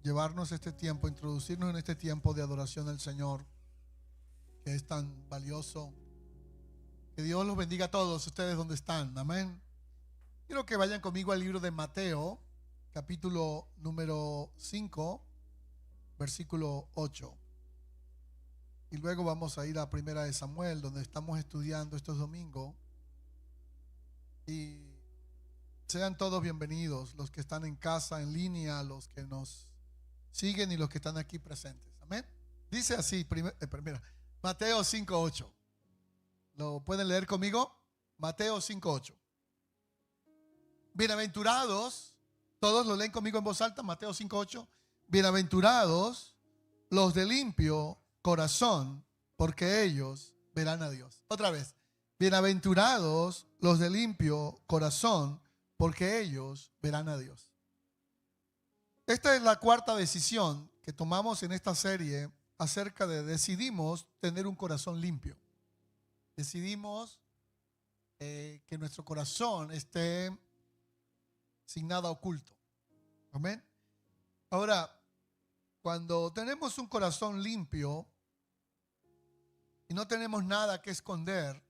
llevarnos este tiempo, introducirnos en este tiempo de adoración al Señor, que es tan valioso. Que Dios los bendiga a todos ustedes donde están. Amén. Quiero que vayan conmigo al libro de Mateo, capítulo número 5, versículo 8. Y luego vamos a ir a Primera de Samuel, donde estamos estudiando estos domingos. Y sean todos bienvenidos, los que están en casa, en línea, los que nos siguen y los que están aquí presentes. Amén. Dice así, Mateo 5:8. ¿Lo pueden leer conmigo? Mateo 5:8. Bienaventurados, todos lo leen conmigo en voz alta, Mateo 5:8. Bienaventurados los de limpio corazón, porque ellos verán a Dios. Otra vez, bienaventurados los de limpio corazón, porque ellos verán a Dios. Esta es la cuarta decisión que tomamos en esta serie acerca de decidimos tener un corazón limpio. Decidimos que nuestro corazón esté sin nada oculto. Amén. Ahora, cuando tenemos un corazón limpio y no tenemos nada que esconder,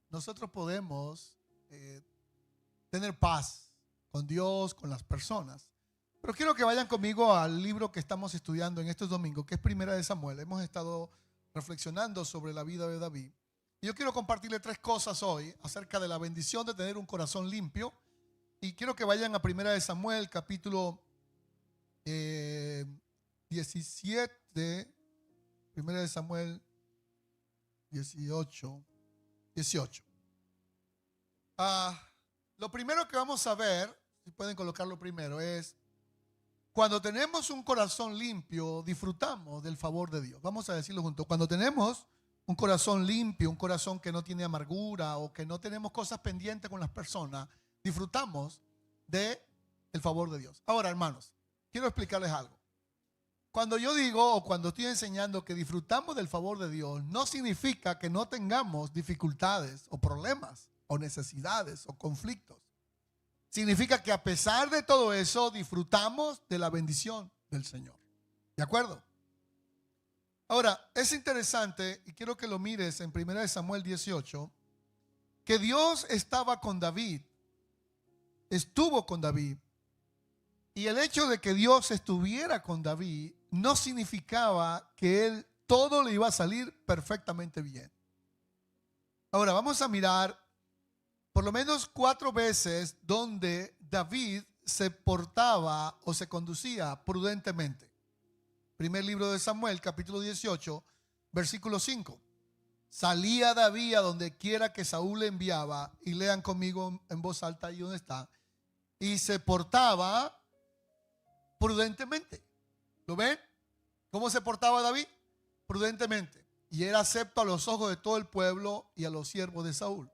nosotros podemos tener paz con Dios, con las personas. Pero quiero que vayan conmigo al libro que estamos estudiando en estos domingos, que es Primera de Samuel. Hemos estado reflexionando sobre la vida de David. Y yo quiero compartirle 3 cosas hoy acerca de la bendición de tener un corazón limpio. Y quiero que vayan a Primera de Samuel, capítulo 17, Primera de Samuel 18. Lo primero que vamos a ver, si pueden colocarlo primero, es cuando tenemos un corazón limpio, disfrutamos del favor de Dios. Vamos a decirlo juntos. Cuando tenemos un corazón limpio, un corazón que no tiene amargura o que no tenemos cosas pendientes con las personas, disfrutamos del favor de Dios. Ahora, hermanos, quiero explicarles algo. Cuando yo digo o cuando estoy enseñando que disfrutamos del favor de Dios, no significa que no tengamos dificultades o problemas o necesidades o conflictos. Significa que a pesar de todo eso, disfrutamos de la bendición del Señor. ¿De acuerdo? Ahora, es interesante, y quiero que lo mires en 1 Samuel 18, que Dios estaba con David, estuvo con David. Y el hecho de que Dios estuviera con David no significaba que él todo le iba a salir perfectamente bien. Ahora, vamos a mirar por lo menos 4 veces donde David se portaba o se conducía prudentemente. Primer libro de Samuel, capítulo 18, versículo 5. Salía David a donde quiera que Saúl le enviaba, y lean conmigo en voz alta ahí donde está, y se portaba prudentemente. ¿Lo ven? ¿Cómo se portaba David? Prudentemente. Y era acepto a los ojos de todo el pueblo y a los siervos de Saúl.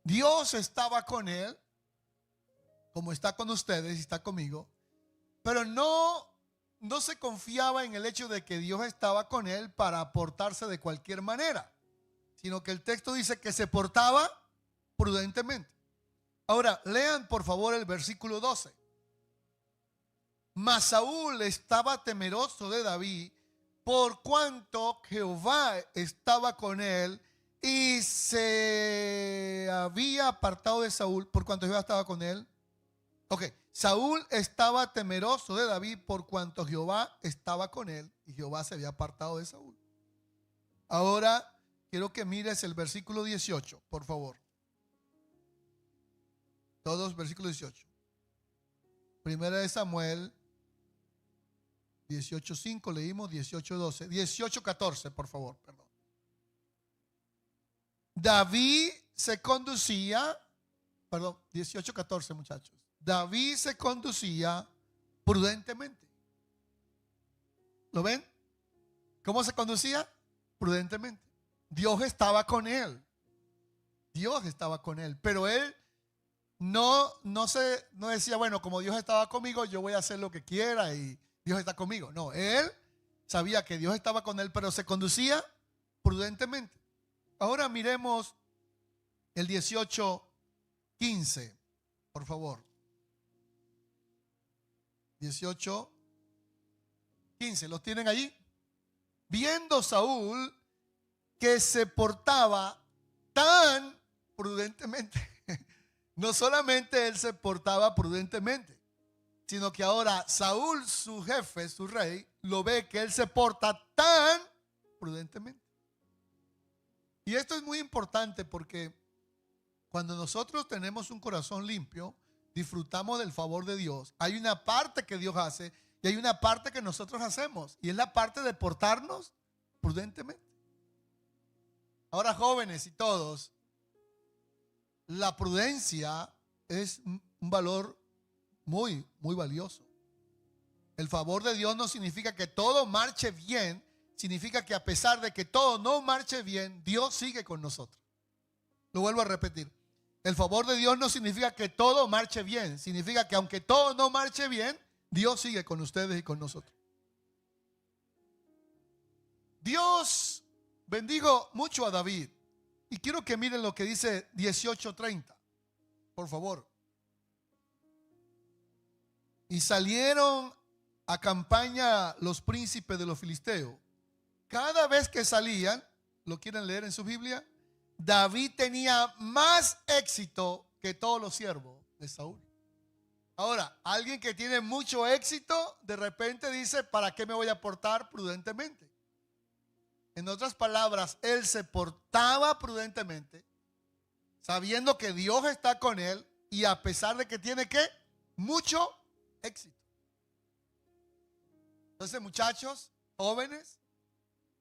Dios estaba con él, como está con ustedes y está conmigo, pero no se confiaba en el hecho de que Dios estaba con él para portarse de cualquier manera, sino que el texto dice que se portaba prudentemente. Ahora, lean por favor el versículo 12. Mas Saúl estaba temeroso de David, por cuanto Jehová estaba con él, y se había apartado de Saúl, por cuanto Jehová estaba con él. Ok, Saúl estaba temeroso de David por cuanto Jehová estaba con él, y Jehová se había apartado de Saúl. Ahora quiero que mires el versículo 18, por favor. Todos, versículo 18. Primera de Samuel 18:5 leímos, 18:12, 18:14, por favor, perdón. David se conducía, 18:14, muchachos. David se conducía prudentemente. ¿Lo ven? ¿Cómo se conducía? Prudentemente. Dios estaba con él. Dios estaba con él, pero él no decía, bueno, como Dios estaba conmigo, yo voy a hacer lo que quiera y Dios está conmigo. No, él sabía que Dios estaba con él, pero se conducía prudentemente. Ahora miremos el 18:15, por favor. 18, 15, ¿los tienen allí? Viendo Saúl que se portaba tan prudentemente. No solamente él se portaba prudentemente, sino que ahora Saúl, su jefe, su rey, lo ve que él se porta tan prudentemente. Y esto es muy importante porque cuando nosotros tenemos un corazón limpio, disfrutamos del favor de Dios. Hay una parte que Dios hace y hay una parte que nosotros hacemos, y es la parte de portarnos prudentemente. Ahora, jóvenes y todos, la prudencia es un valor muy, muy valioso. El favor de Dios no significa que todo marche bien, significa que a pesar de que todo no marche bien, Dios sigue con nosotros. Lo vuelvo a repetir. El favor de Dios no significa que todo marche bien, significa que aunque todo no marche bien, Dios sigue con ustedes y con nosotros. Dios bendijo mucho a David. Y quiero que miren lo que dice 18:30, por favor. Y salieron a campaña los príncipes de los filisteos. Cada vez que salían, ¿lo quieren leer en su Biblia? David tenía más éxito que todos los siervos de Saúl. Ahora, alguien que tiene mucho éxito, de repente dice, ¿para qué me voy a portar prudentemente? En otras palabras, él se portaba prudentemente, sabiendo que Dios está con él y a pesar de que tiene ¿qué? Mucho éxito. Entonces, muchachos, jóvenes,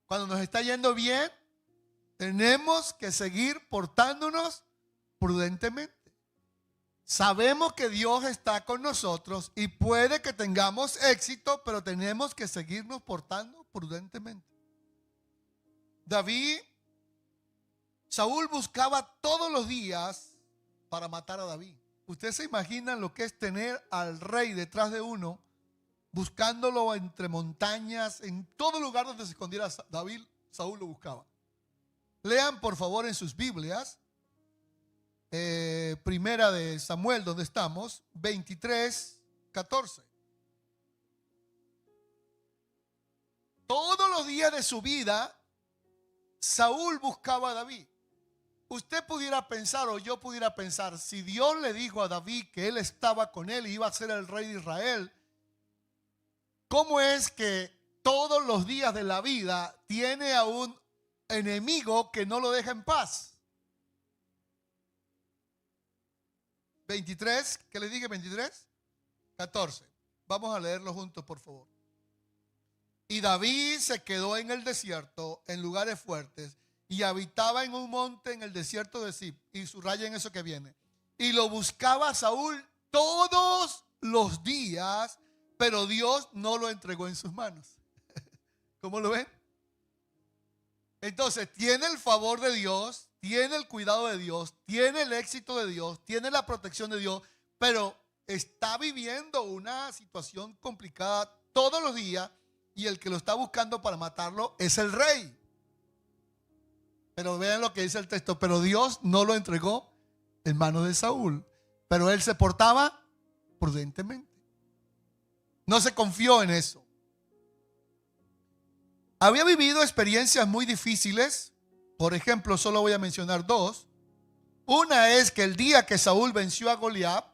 cuando nos está yendo bien, tenemos que seguir portándonos prudentemente. Sabemos que Dios está con nosotros y puede que tengamos éxito, pero tenemos que seguirnos portando prudentemente. Saúl buscaba todos los días para matar a David. Ustedes se imaginan lo que es tener al rey detrás de uno, buscándolo entre montañas, en todo lugar donde se escondiera David, Saúl lo buscaba. Lean por favor en sus Biblias, Primera de Samuel, donde estamos, 23:14. Todos los días de su vida, Saúl buscaba a David. Usted pudiera pensar, o yo pudiera pensar, si Dios le dijo a David que él estaba con él y iba a ser el rey de Israel, ¿cómo es que todos los días de la vida tiene a un enemigo que no lo deja en paz? 23, ¿qué le dije? 23:14. Vamos a leerlo juntos, por favor. Y David se quedó en el desierto, en lugares fuertes, y habitaba en un monte en el desierto de Zip. Y subrayen eso que viene. Y lo buscaba Saúl todos los días, pero Dios no lo entregó en sus manos. ¿Cómo lo ven? Entonces, tiene el favor de Dios, tiene el cuidado de Dios, tiene el éxito de Dios, tiene la protección de Dios, pero está viviendo una situación complicada todos los días. Y el que lo está buscando para matarlo es el rey. Pero vean lo que dice el texto. Pero Dios no lo entregó en manos de Saúl. Pero él se portaba prudentemente. No se confió en eso. Había vivido experiencias muy difíciles. Por ejemplo, solo voy a mencionar dos. Una es que el día que Saúl venció a Goliat,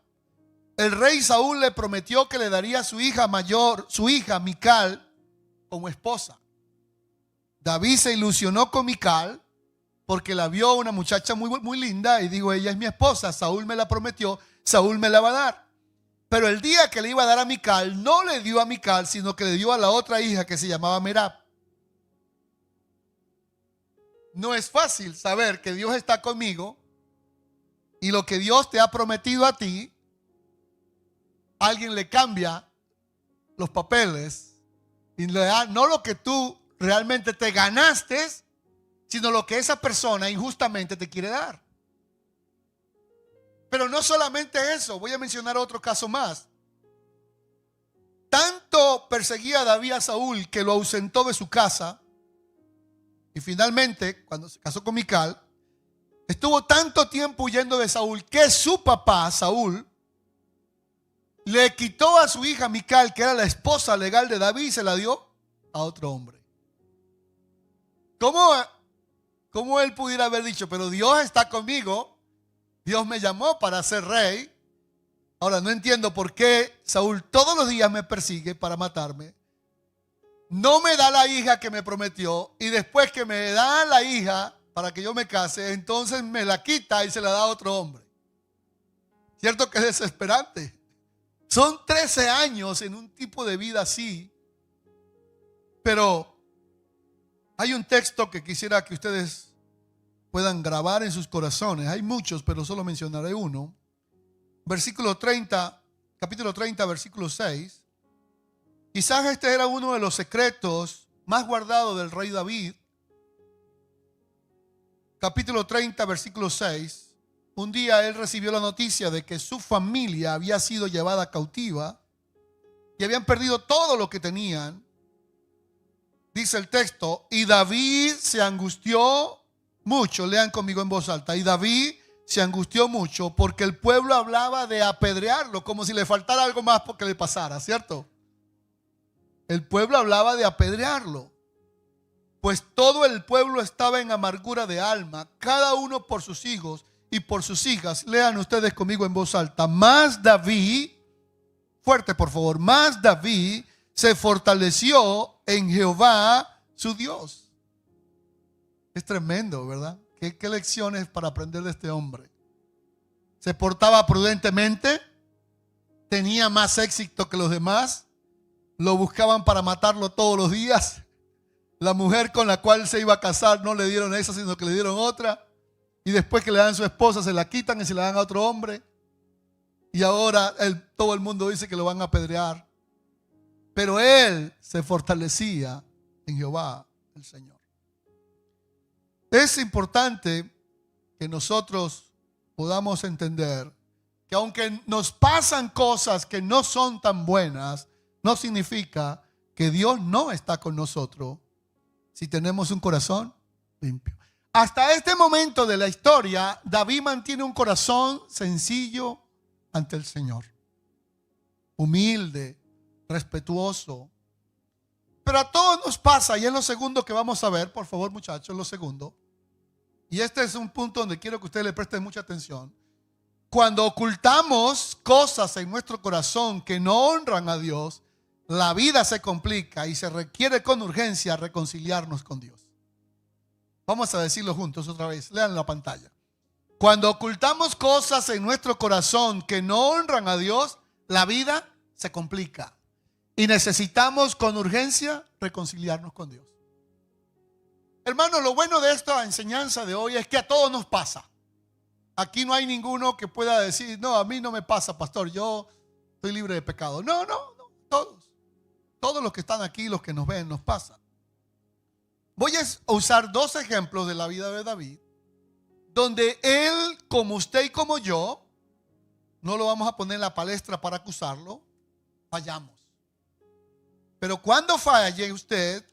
el rey Saúl le prometió que le daría a su hija mayor, su hija Mical, como esposa. David se ilusionó con Mical porque la vio una muchacha muy linda y dijo, ella es mi esposa, Saúl me la prometió, Saúl me la va a dar. Pero el día que le iba a dar a Mical, no le dio a Mical, sino que le dio a la otra hija que se llamaba Merab. No es fácil saber que Dios está conmigo y lo que Dios te ha prometido a ti, alguien le cambia los papeles y le da no lo que tú realmente te ganaste, sino lo que esa persona injustamente te quiere dar. Pero no solamente eso, voy a mencionar otro caso más. Tanto perseguía a David a Saúl que lo ausentó de su casa. Y finalmente, cuando se casó con Mical, estuvo tanto tiempo huyendo de Saúl que su papá, Saúl, le quitó a su hija Mical, que era la esposa legal de David, y se la dio a otro hombre. ¿Cómo él pudiera haber dicho, pero Dios está conmigo, Dios me llamó para ser rey? Ahora no entiendo por qué Saúl todos los días me persigue para matarme, no me da la hija que me prometió, y después que me da la hija para que yo me case, entonces me la quita y se la da a otro hombre. ¿Cierto que es desesperante? Son 13 años en un tipo de vida así. Pero hay un texto que quisiera que ustedes puedan grabar en sus corazones. Hay muchos, pero solo mencionaré uno. Versículo 30, capítulo 30, versículo 6. Quizás este era uno de los secretos más guardados del rey David. Capítulo 30, versículo 6. Un día él recibió la noticia de que su familia había sido llevada cautiva y habían perdido todo lo que tenían. Dice el texto, y David se angustió mucho. Lean conmigo en voz alta. Y David se angustió mucho porque el pueblo hablaba de apedrearlo, como si le faltara algo más porque le pasara, ¿cierto? El pueblo hablaba de apedrearlo, pues todo el pueblo estaba en amargura de alma, cada uno por sus hijos y por sus hijas. Lean ustedes conmigo en voz alta. Más David, fuerte por favor, más David se fortaleció en Jehová su Dios. Es tremendo, ¿verdad? ¿Qué lecciones para aprender de este hombre? Se portaba prudentemente, tenía más éxito que los demás, lo buscaban para matarlo todos los días. La mujer con la cual se iba a casar no le dieron esa, sino que le dieron otra. Y después que le dan su esposa se la quitan y se la dan a otro hombre. Y ahora todo el mundo dice que lo van a apedrear. Pero él se fortalecía en Jehová, el Señor. Es importante que nosotros podamos entender que aunque nos pasan cosas que no son tan buenas, no significa que Dios no está con nosotros si tenemos un corazón limpio. Hasta este momento de la historia, David mantiene un corazón sencillo ante el Señor. Humilde, respetuoso. Pero a todos nos pasa, y es lo segundo que vamos a ver, por favor muchachos, lo segundo. Y este es un punto donde quiero que ustedes le presten mucha atención. Cuando ocultamos cosas en nuestro corazón que no honran a Dios, la vida se complica y se requiere con urgencia reconciliarnos con Dios. Vamos a decirlo juntos otra vez. Lean la pantalla. Cuando ocultamos cosas en nuestro corazón que no honran a Dios, la vida se complica. Y necesitamos con urgencia reconciliarnos con Dios. Hermano, lo bueno de esta enseñanza de hoy es que a todos nos pasa. Aquí no hay ninguno que pueda decir, no, a mí no me pasa, pastor, yo estoy libre de pecado. No, todos. Todos los que están aquí, los que nos ven, nos pasa. Voy a usar dos ejemplos de la vida de David, donde él, como usted y como yo, no lo vamos a poner en la palestra para acusarlo, fallamos. Pero cuando falle usted,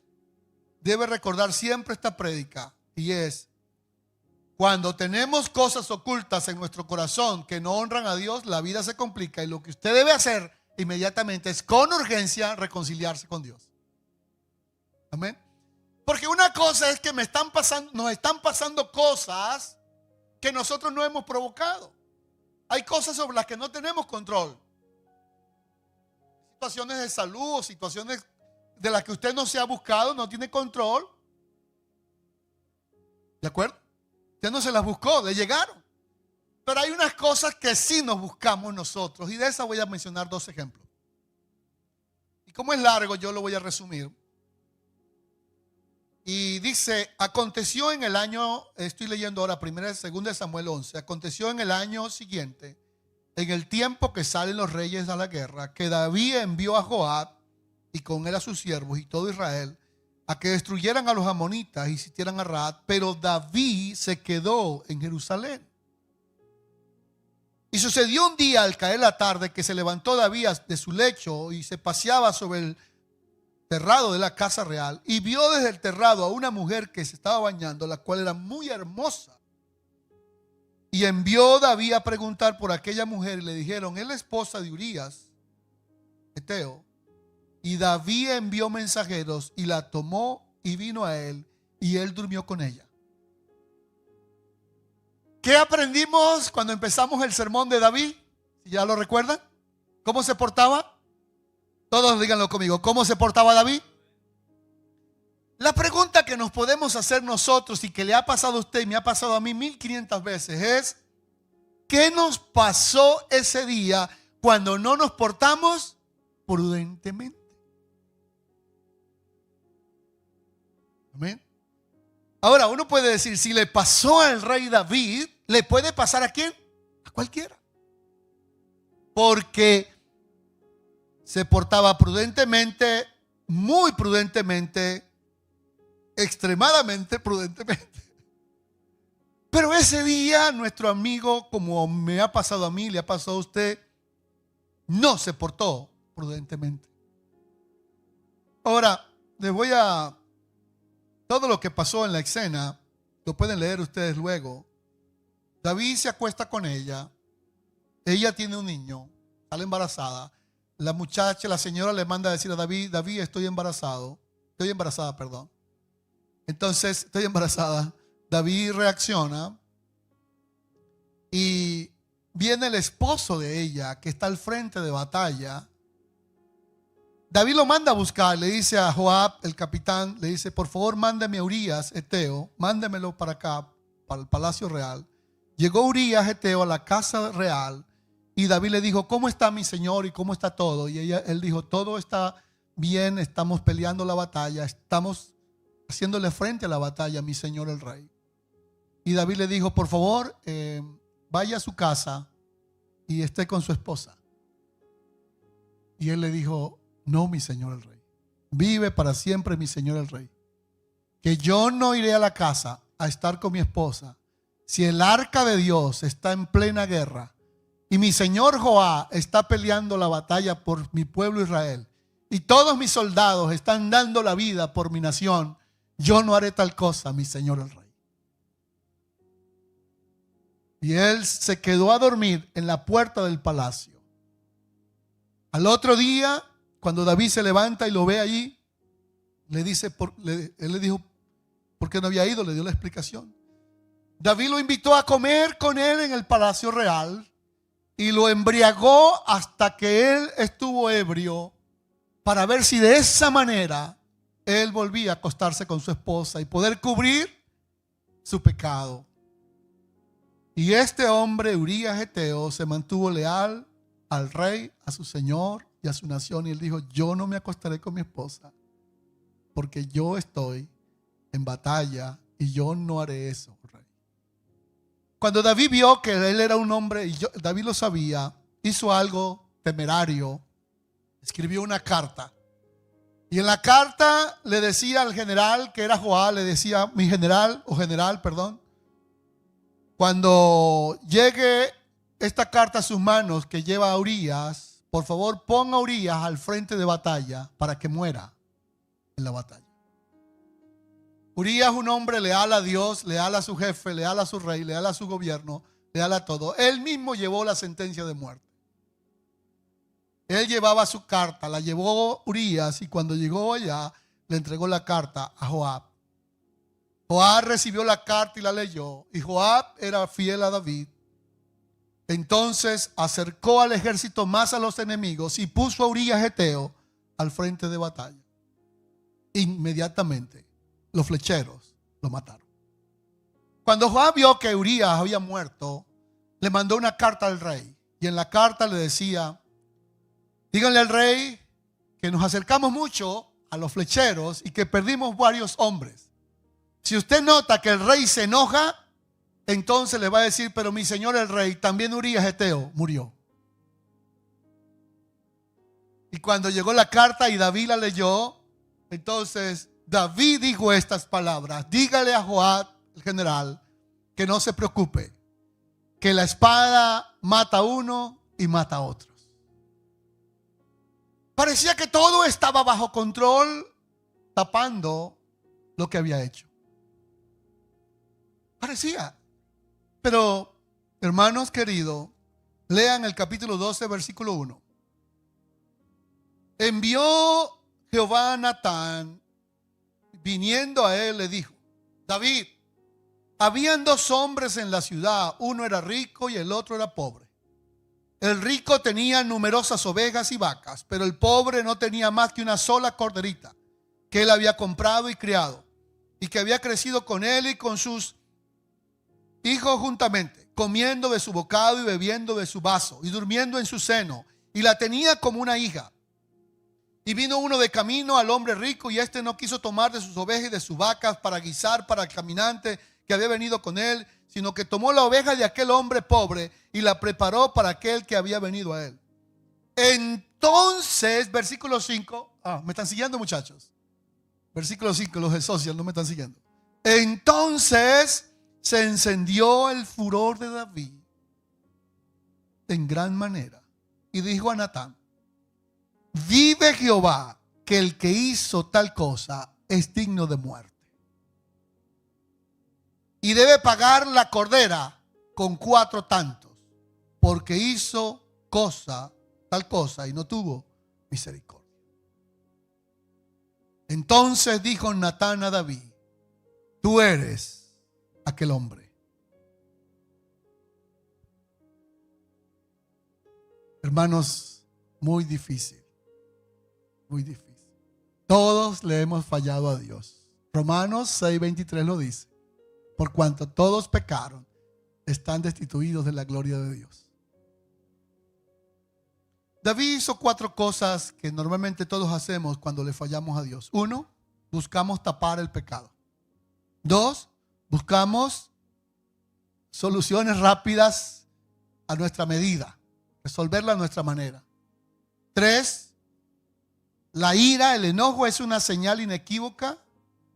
debe recordar siempre esta prédica, y es, cuando tenemos cosas ocultas en nuestro corazón que no honran a Dios, la vida se complica, y lo que usted debe hacer inmediatamente es con urgencia reconciliarse con Dios. Amén. Porque una cosa es que nos están pasando cosas que nosotros no hemos provocado. Hay cosas sobre las que no tenemos control. Situaciones de salud o situaciones de las que usted no se ha buscado, no tiene control. ¿De acuerdo? Usted no se las buscó, le llegaron. Pero hay unas cosas que sí nos buscamos nosotros. Y de esas voy a mencionar dos ejemplos. Y como es largo, yo lo voy a resumir. Y dice, aconteció en el año, estoy leyendo ahora 2 Samuel 11, aconteció en el año siguiente, en el tiempo que salen los reyes a la guerra, que David envió a Joab y con él a sus siervos y todo Israel a que destruyeran a los amonitas y sitiaran a Raab, pero David se quedó en Jerusalén. Y sucedió un día al caer la tarde que se levantó David de su lecho y se paseaba sobre el terrado de la casa real y vio desde el terrado a una mujer que se estaba bañando, la cual era muy hermosa. Y envió David a preguntar por aquella mujer y le dijeron, es la esposa de Urías, Eteo. Y David envió mensajeros y la tomó y vino a él, y él durmió con ella. ¿Qué aprendimos cuando empezamos el sermón de David? ¿Ya lo recuerdan? ¿Cómo se portaba? Todos díganlo conmigo. ¿Cómo se portaba David? La pregunta que nos podemos hacer nosotros y que le ha pasado a usted y me ha pasado a mí 1500 veces es: ¿qué nos pasó ese día cuando no nos portamos prudentemente? Amén. Ahora, uno puede decir, si le pasó al rey David, ¿le puede pasar a quién? A cualquiera. Porque se portaba prudentemente, muy prudentemente, extremadamente prudentemente. Pero ese día nuestro amigo, como me ha pasado a mí, le ha pasado a usted, no se portó prudentemente. Ahora, les voy a... Todo lo que pasó en la escena, lo pueden leer ustedes luego. David se acuesta con ella. Ella tiene un niño, sale embarazada. La muchacha, la señora le manda a decir a David: David, estoy embarazada, perdón. Entonces, estoy embarazada. David reacciona y viene el esposo de ella, que está al frente de batalla. David lo manda a buscar, le dice a Joab, el capitán, le dice: por favor, mándeme a Urías, Eteo, mándemelo para acá, para el palacio real. Llegó Urías, Eteo, a la casa real, y David le dijo: ¿cómo está mi señor y cómo está todo? Y él dijo: todo está bien, estamos peleando la batalla, estamos haciéndole frente a la batalla, mi señor el rey. Y David le dijo: por favor, vaya a su casa y esté con su esposa. Y él le dijo: no, mi señor el rey, vive para siempre mi señor el rey, que yo no iré a la casa a estar con mi esposa si el arca de Dios está en plena guerra y mi señor Joab está peleando la batalla por mi pueblo Israel y todos mis soldados están dando la vida por mi nación. Yo no haré tal cosa, mi señor el rey. Y él se quedó a dormir en la puerta del palacio. Al otro día, cuando David se levanta y lo ve allí, él le dijo por qué no había ido, le dio la explicación. David lo invitó a comer con él en el palacio real y lo embriagó hasta que él estuvo ebrio, para ver si de esa manera él volvía a acostarse con su esposa y poder cubrir su pecado. Y este hombre, Urías Eteo, se mantuvo leal al rey, a su señor y a su nación. Y él dijo: yo no me acostaré con mi esposa porque yo estoy en batalla y yo no haré eso, rey. Cuando David vio que él era un hombre, y David lo sabía, hizo algo temerario. Escribió una carta. Y en la carta le decía al general, que era Joab, le decía: mi general, perdón, cuando llegue esta carta a sus manos que lleva a Urías, por favor ponga a Urías al frente de batalla para que muera en la batalla. Urías, un hombre leal a Dios, leal a su jefe, leal a su rey, leal a su gobierno, leal a todo. Él mismo llevó la sentencia de muerte. Él llevaba su carta, la llevó Urías, y cuando llegó allá le entregó la carta a Joab. Joab recibió la carta y la leyó, y Joab era fiel a David. Entonces acercó al ejército más a los enemigos y puso a Urías Eteo al frente de batalla. Inmediatamente los flecheros lo mataron. Cuando Joab vio que Urías había muerto, le mandó una carta al rey, y en la carta le decía: díganle al rey que nos acercamos mucho a los flecheros y que perdimos varios hombres. Si usted nota que el rey se enoja, entonces le va a decir: pero mi señor el rey, también Urías Eteo murió. Y cuando llegó la carta y David la leyó, entonces David dijo estas palabras: dígale a Joab, el general, que no se preocupe, que la espada mata a uno y mata a otros. Parecía que todo estaba bajo control, tapando lo que había hecho. Parecía. Pero, hermanos queridos, lean el capítulo 12, versículo 1. Envió Jehová a Natán, viniendo a él le dijo: David, habían dos hombres en la ciudad, uno era rico y el otro era pobre. El rico tenía numerosas ovejas y vacas, pero el pobre no tenía más que una sola corderita que él había comprado y criado, y que había crecido con él y con sus hijos juntamente, comiendo de su bocado y bebiendo de su vaso y durmiendo en su seno, y la tenía como una hija. Y vino uno de camino al hombre rico, y éste no quiso tomar de sus ovejas y de sus vacas para guisar para el caminante que había venido con él, sino que tomó la oveja de aquel hombre pobre y la preparó para aquel que había venido a él. Entonces, versículo 5, ¿me están siguiendo, muchachos? Versículo 5, los de social no me están siguiendo. Entonces se encendió el furor de David en gran manera y dijo a Natán: vive Jehová, que el que hizo tal cosa es digno de muerte, y debe pagar la cordera con 4 tantos, porque hizo tal cosa y no tuvo misericordia. Entonces dijo Natán a David: tú eres aquel hombre. Hermanos, muy difícil. Muy difícil. Todos le hemos fallado a Dios. Romanos 6:23 lo dice: por cuanto todos pecaron, están destituidos de la gloria de Dios. David hizo 4 cosas que normalmente todos hacemos cuando le fallamos a Dios. 1, buscamos tapar el pecado. 2, buscamos soluciones rápidas a nuestra medida, resolverla a nuestra manera. 3, la ira, el enojo es una señal inequívoca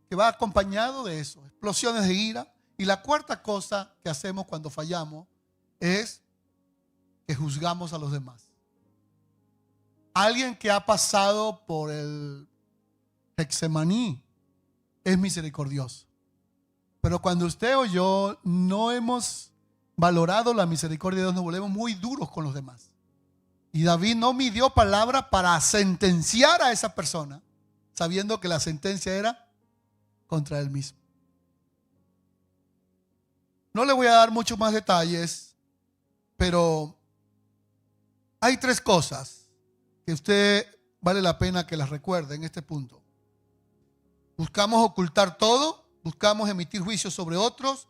que va acompañado de eso, explosiones de ira. Y la 4ª cosa que hacemos cuando fallamos es que juzgamos a los demás. Alguien que ha pasado por el Getsemaní es misericordioso. Pero cuando usted o yo no hemos valorado la misericordia de Dios, nos volvemos muy duros con los demás. Y David no midió palabra para sentenciar a esa persona, sabiendo que la sentencia era contra él mismo. No le voy a dar muchos más detalles, pero hay 3 cosas que usted vale la pena que las recuerde en este punto. Buscamos ocultar todo, buscamos emitir juicios sobre otros.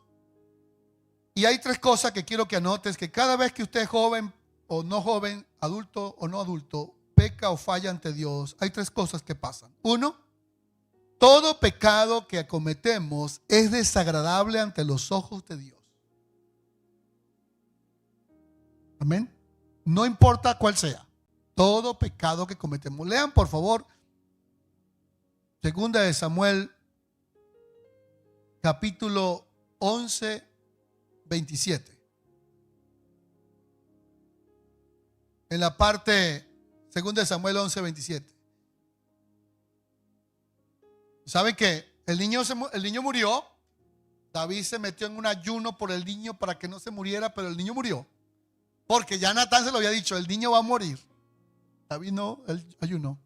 Y hay 3 cosas que quiero que anotes, que cada vez que usted es joven o no joven, adulto o no adulto, peca o falla ante Dios, hay 3 cosas que pasan. 1, todo pecado que cometemos es desagradable ante los ojos de Dios. Amén. No importa cuál sea. Todo pecado que cometemos. Lean, por favor, 2 de Samuel, capítulo 11, 27. En la parte 2 de Samuel 11, 27. ¿Saben qué? El niño murió. David se metió en un ayuno por el niño para que no se muriera, pero el niño murió. Porque ya Natán se lo había dicho, el niño va a morir. David no, él ayunó.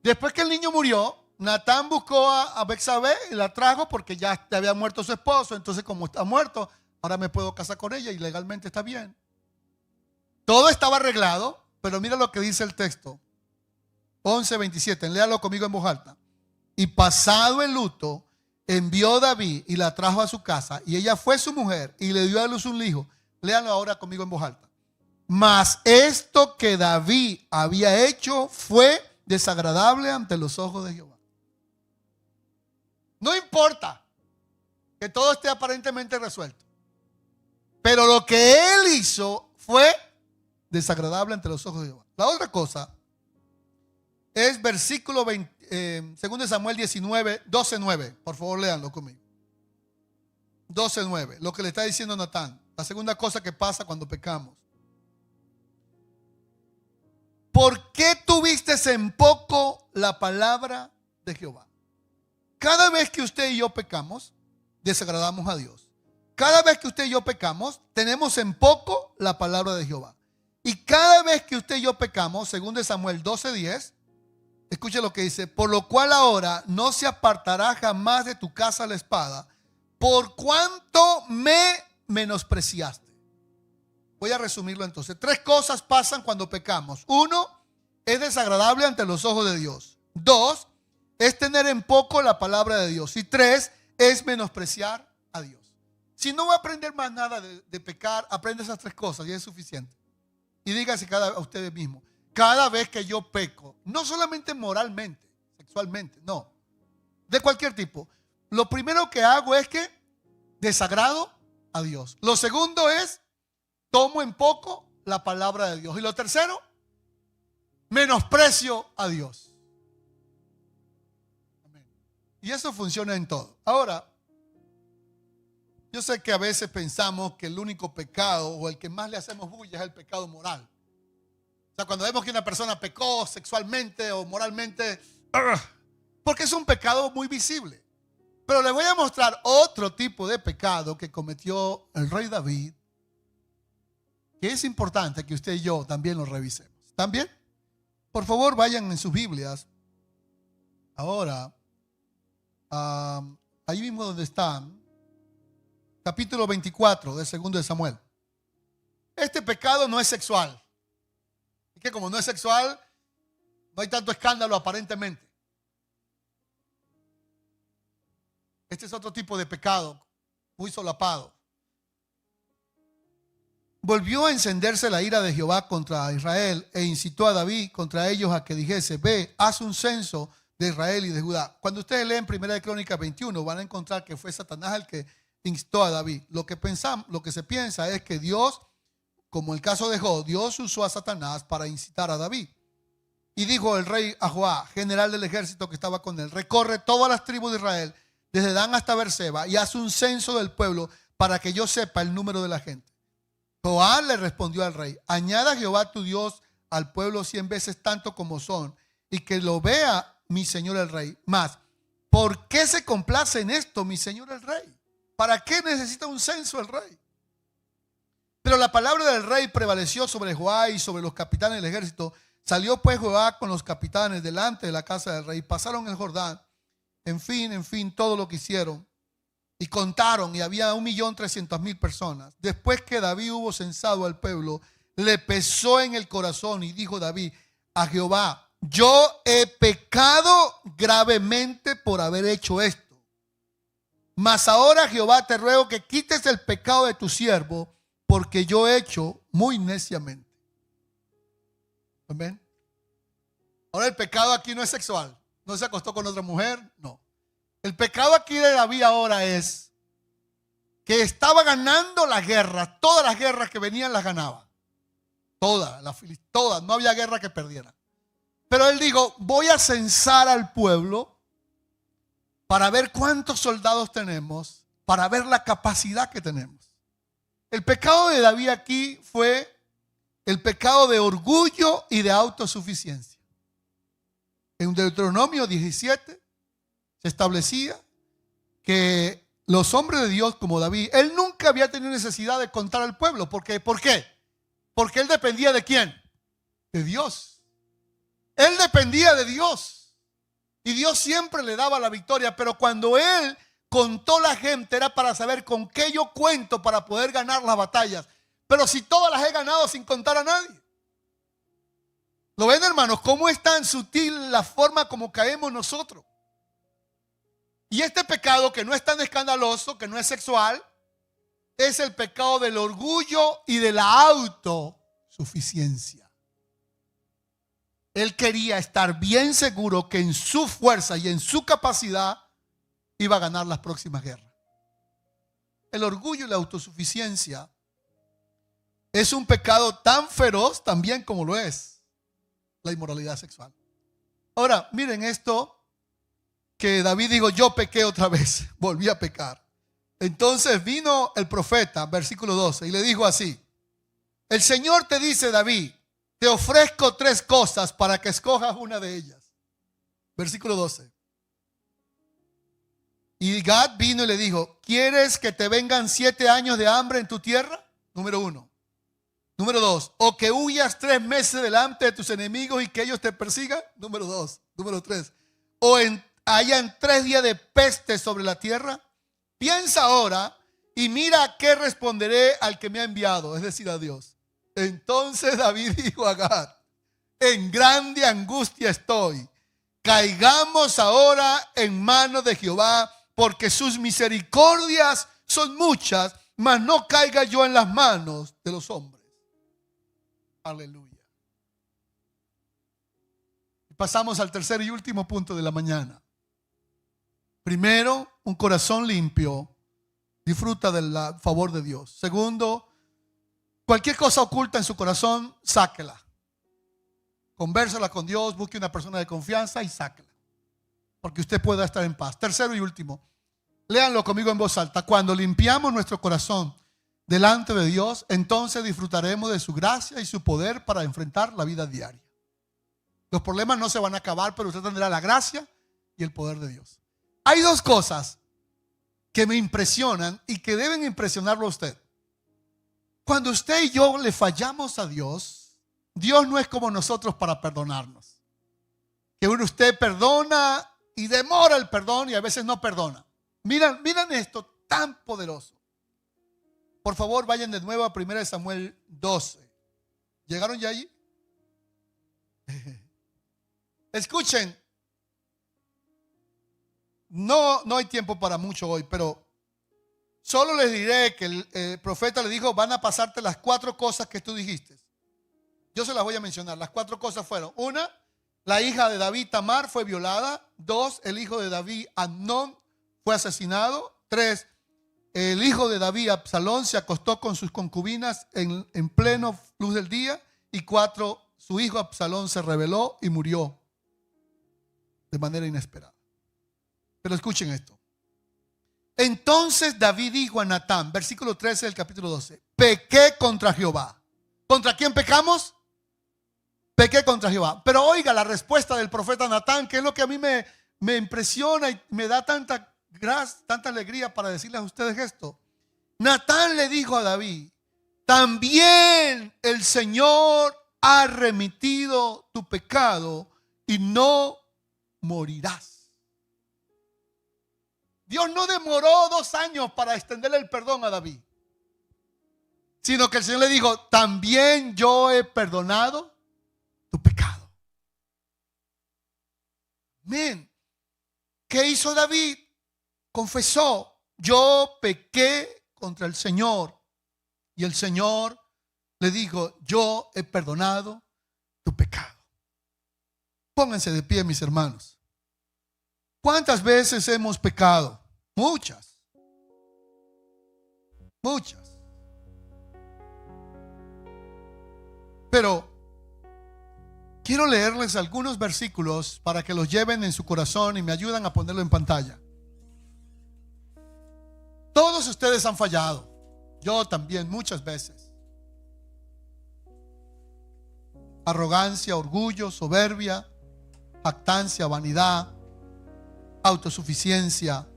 Después que el niño murió, Natán buscó a Betsabé y la trajo porque ya había muerto su esposo. Entonces, como está muerto, ahora me puedo casar con ella y legalmente está bien. Todo estaba arreglado, pero mira lo que dice el texto. 11:27, léalo conmigo en voz alta. Y pasado el luto, envió David y la trajo a su casa, y ella fue su mujer y le dio a luz un hijo. Léanlo ahora conmigo en voz alta. Mas esto que David había hecho fue desagradable ante los ojos de Jehová. No importa que todo esté aparentemente resuelto, pero lo que él hizo fue desagradable ante los ojos de Jehová. La otra cosa es versículo 2 de Samuel 19, 12:9. Por favor, léanlo conmigo. 12:9. Lo que le está diciendo Natán. La segunda cosa que pasa cuando pecamos. ¿Por qué tuviste en poco la palabra de Jehová? Cada vez que usted y yo pecamos, desagradamos a Dios. Cada vez que usted y yo pecamos, tenemos en poco la palabra de Jehová. Y cada vez que usted y yo pecamos, según de Samuel 12:10, Escuche lo que dice: por lo cual ahora no se apartará jamás de tu casa la espada, por cuanto me menospreciaste. Voy a resumirlo entonces. 3 cosas pasan cuando pecamos. 1, es desagradable ante los ojos de Dios. 2, es tener en poco la palabra de Dios. Y 3, es menospreciar a Dios. Si no va a aprender más nada de pecar, aprende esas 3 cosas y es suficiente. Y dígase a ustedes mismos: cada vez que yo peco, no solamente moralmente, sexualmente, no, de cualquier tipo, lo primero que hago es que desagrado a Dios. Lo segundo es tomo en poco la palabra de Dios. Y lo tercero, menosprecio a Dios. Amén. Y eso funciona en todo. Ahora, yo sé que a veces pensamos que el único pecado o el que más le hacemos bulla es el pecado moral. O sea, cuando vemos que una persona pecó sexualmente o moralmente, porque es un pecado muy visible. Pero les voy a mostrar otro tipo de pecado que cometió el rey David, que es importante que usted y yo también lo revisemos. ¿Están bien? Por favor, vayan en sus Biblias. Ahora, ahí mismo donde están, capítulo 24 del 2 de Samuel. Este pecado no es sexual. Es que como no es sexual, no hay tanto escándalo aparentemente. Este es otro tipo de pecado, muy solapado. Volvió a encenderse la ira de Jehová contra Israel e incitó a David contra ellos a que dijese: ve, haz un censo de Israel y de Judá. Cuando ustedes leen 1 Crónicas 21 van a encontrar que fue Satanás el que instó a David. Lo que se piensa es que Dios, como el caso de Job, Dios usó a Satanás para incitar a David. Y dijo el rey a Joab, general del ejército que estaba con él: recorre todas las tribus de Israel, desde Dan hasta Beerseba, y haz un censo del pueblo para que yo sepa el número de la gente. Joab le respondió al rey: añada Jehová tu Dios al pueblo 100 veces tanto como son, y que lo vea mi señor el rey. Mas, ¿por qué se complace en esto mi señor el rey? ¿Para qué necesita un censo el rey? Pero la palabra del rey prevaleció sobre Joab y sobre los capitanes del ejército. Salió pues Joab con los capitanes delante de la casa del rey, pasaron el Jordán. En fin, todo lo que hicieron. Y contaron, y había 1.300.000 personas. Después que David hubo censado al pueblo, le pesó en el corazón y dijo David a Jehová: yo he pecado gravemente por haber hecho esto. Mas ahora, Jehová, te ruego que quites el pecado de tu siervo, porque yo he hecho muy neciamente. Amén. Ahora, el pecado aquí no es sexual. No se acostó con otra mujer, no. El pecado aquí de David ahora es que estaba ganando la guerra. Todas las guerras que venían las ganaba. Todas, no había guerra que perdiera. Pero él dijo: voy a censar al pueblo para ver cuántos soldados tenemos, para ver la capacidad que tenemos. El pecado de David aquí fue el pecado de orgullo y de autosuficiencia. En Deuteronomio 17 se establecía que los hombres de Dios como David, él nunca había tenido necesidad de contar al pueblo. ¿Por qué? Porque él dependía ¿de quién? De Dios. Él dependía de Dios. Y Dios siempre le daba la victoria. Pero cuando él contó la gente era para saber con qué yo cuento para poder ganar las batallas. Pero si todas las he ganado sin contar a nadie. ¿Lo ven, hermanos? ¿Cómo es tan sutil la forma como caemos nosotros? Y este pecado, que no es tan escandaloso, que no es sexual, es el pecado del orgullo y de la autosuficiencia. Él quería estar bien seguro que en su fuerza y en su capacidad iba a ganar las próximas guerras. El orgullo y la autosuficiencia es un pecado tan feroz también como lo es la inmoralidad sexual. Ahora, miren esto que David dijo: yo pequé otra vez, volví a pecar. Entonces vino el profeta, versículo 12, y le dijo así: el Señor te dice, David, te ofrezco 3 cosas para que escojas una de ellas. Versículo 12. Y Gad vino y le dijo: ¿quieres que te vengan 7 años de hambre en tu tierra? Número 1. Número 2, o que huyas 3 meses delante de tus enemigos y que ellos te persigan. Número 2, Número 3. Hayan 3 días de peste sobre la tierra. Piensa ahora y mira qué responderé al que me ha enviado, es decir, a Dios. Entonces David dijo a Gad: en grande angustia estoy. Caigamos ahora en manos de Jehová, porque sus misericordias son muchas, mas no caiga yo en las manos de los hombres. Aleluya. Pasamos al tercer y último punto de la mañana. Primero, un corazón limpio disfruta del favor de Dios. Segundo, cualquier cosa oculta en su corazón, sáquela. Convérsela con Dios, busque una persona de confianza y sáquela, porque usted pueda estar en paz. Tercero y último, léanlo conmigo en voz alta. Cuando limpiamos nuestro corazón delante de Dios, entonces disfrutaremos de su gracia y su poder para enfrentar la vida diaria. Los problemas no se van a acabar, pero usted tendrá la gracia y el poder de Dios. Hay 2 cosas que me impresionan y que deben impresionarlo a usted. Cuando usted y yo le fallamos a Dios, Dios no es como nosotros para perdonarnos. Que usted perdona y demora el perdón y a veces no perdona. Miren esto tan poderoso. Por favor, vayan de nuevo a 1 Samuel 12. ¿Llegaron ya allí? Escuchen. No hay tiempo para mucho hoy, pero solo les diré que el profeta le dijo: van a pasarte las 4 cosas que tú dijiste. Yo se las voy a mencionar. Las 4 cosas fueron: 1, la hija de David, Tamar, fue violada. 2, el hijo de David, Amnón, fue asesinado. 3, el hijo de David, Absalón, se acostó con sus concubinas en pleno luz del día. Y 4, su hijo Absalón se rebeló y murió de manera inesperada. Pero escuchen esto. Entonces David dijo a Natán, versículo 13 del capítulo 12: pequé contra Jehová. ¿Contra quién pecamos? Pequé contra Jehová. Pero oiga la respuesta del profeta Natán, que es lo que a mí me impresiona y me da tanta gracia, tanta alegría para decirles a ustedes esto. Natán le dijo a David: también el Señor ha remitido tu pecado y no morirás. Dios no demoró 2 años para extenderle el perdón a David, sino que el Señor le dijo: también yo he perdonado tu pecado. Amén. ¿Qué hizo David? Confesó: yo pequé contra el Señor. Y el Señor le dijo: yo he perdonado tu pecado. Pónganse de pie, mis hermanos. ¿Cuántas veces hemos pecado? Muchas. Muchas. Pero quiero leerles algunos versículos para que los lleven en su corazón y me ayudan a ponerlo en pantalla. Todos ustedes han fallado. Yo también, muchas veces. Arrogancia, orgullo, soberbia, jactancia, vanidad, autosuficiencia.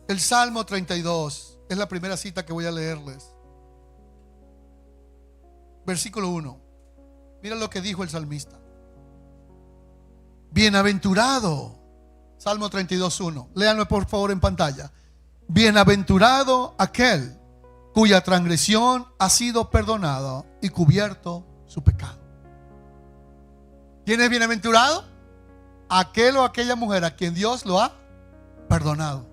El Salmo 32 es la primera cita que voy a leerles. Versículo 1. Mira lo que dijo el salmista. Bienaventurado. Salmo 32:1. Léanlo por favor en pantalla. Bienaventurado aquel cuya transgresión ha sido perdonada y cubierto su pecado. ¿Quién es bienaventurado? Aquel o aquella mujer a quien Dios lo ha perdonado.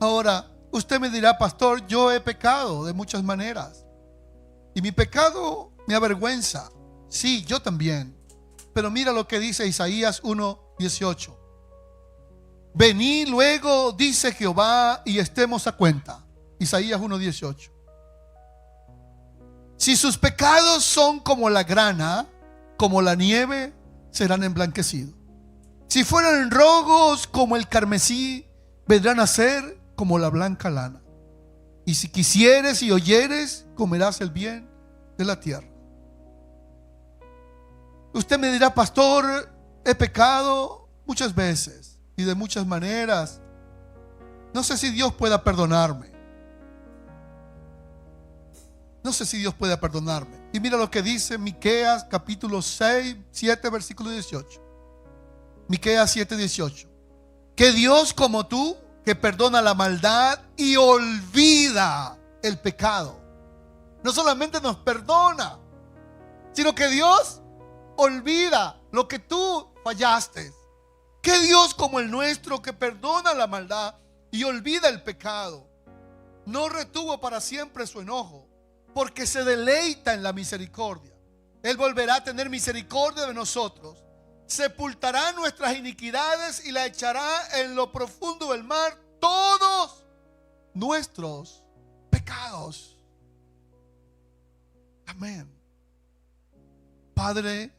Ahora, usted me dirá: pastor, yo he pecado de muchas maneras y mi pecado me avergüenza. Sí, yo también. Pero mira lo que dice Isaías 1:18. Venid luego, dice Jehová, y estemos a cuenta. Isaías 1:18. Si sus pecados son como la grana, como la nieve, serán emblanquecidos. Si fueran rojos como el carmesí, vendrán a ser como la blanca lana. Y si quisieres y oyeres, comerás el bien de la tierra. Usted me dirá: pastor, he pecado muchas veces y de muchas maneras. No sé si Dios pueda perdonarme. No sé si Dios pueda perdonarme. Y mira lo que dice Miqueas capítulo 6, 7, versículo 18. Miqueas 7, 18. Que Dios como tú, que perdona la maldad y olvida el pecado. No solamente nos perdona, sino que Dios olvida lo que tú fallaste. Que Dios como el nuestro, que perdona la maldad y olvida el pecado, no retuvo para siempre su enojo, porque se deleita en la misericordia. Él volverá a tener misericordia de nosotros, sepultará nuestras iniquidades y la echará en lo profundo del mar todos nuestros pecados. Amén. Padre,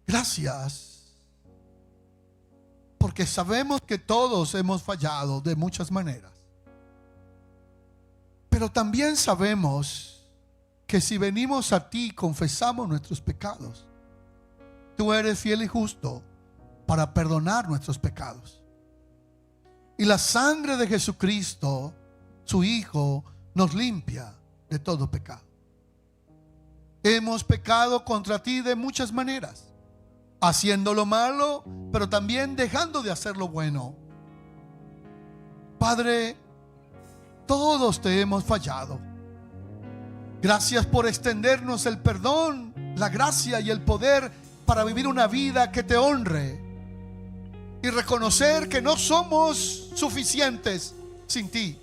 gracias, porque sabemos que todos hemos fallado de muchas maneras. Pero también sabemos que si venimos a ti y confesamos nuestros pecados, tú eres fiel y justo para perdonar nuestros pecados. Y la sangre de Jesucristo, su Hijo, nos limpia de todo pecado. Hemos pecado contra ti de muchas maneras, haciendo lo malo, pero también dejando de hacer lo bueno. Padre, todos te hemos fallado. Gracias por extendernos el perdón, la gracia y el poder para vivir una vida que te honre y reconocer que no somos suficientes sin ti.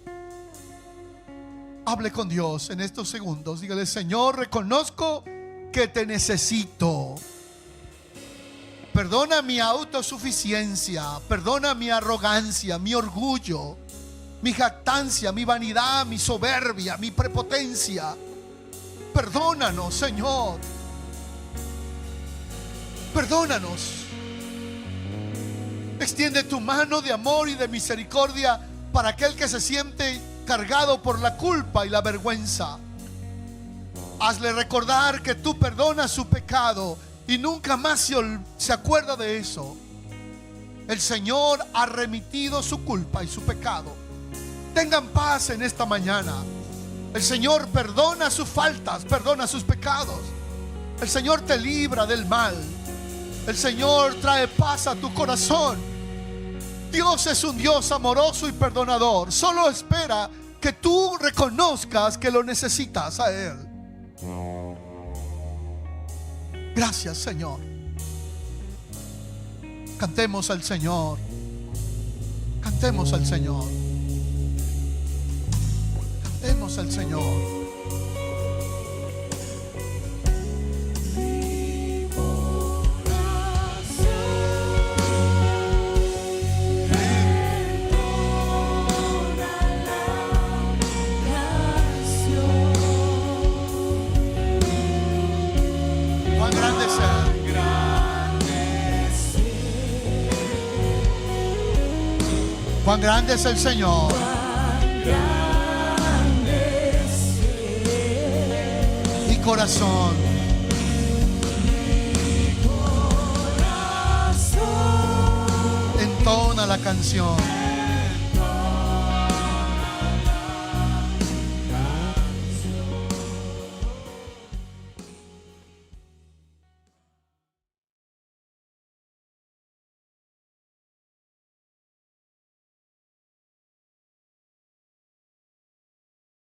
Hable con Dios en estos segundos. Dígale: Señor, reconozco que te necesito. Perdona mi autosuficiencia, perdona mi arrogancia, mi orgullo, mi jactancia, mi vanidad, mi soberbia, mi prepotencia. Perdónanos, Señor. Perdónanos. Extiende tu mano de amor y de misericordia para aquel que se siente cargado por la culpa y la vergüenza. Hazle recordar que tú perdonas su pecado y nunca más se acuerda de eso. El Señor ha remitido su culpa y su pecado. Tengan paz en esta mañana. El Señor perdona sus faltas, perdona sus pecados. El Señor te libra del mal. El Señor trae paz a tu corazón. Dios es un Dios amoroso y perdonador. Solo espera que tú reconozcas que lo necesitas a Él. Gracias, Señor. Cantemos al Señor. Cantemos al Señor. Cantemos al Señor. Cuán grande es el Señor. Mi corazón entona la canción.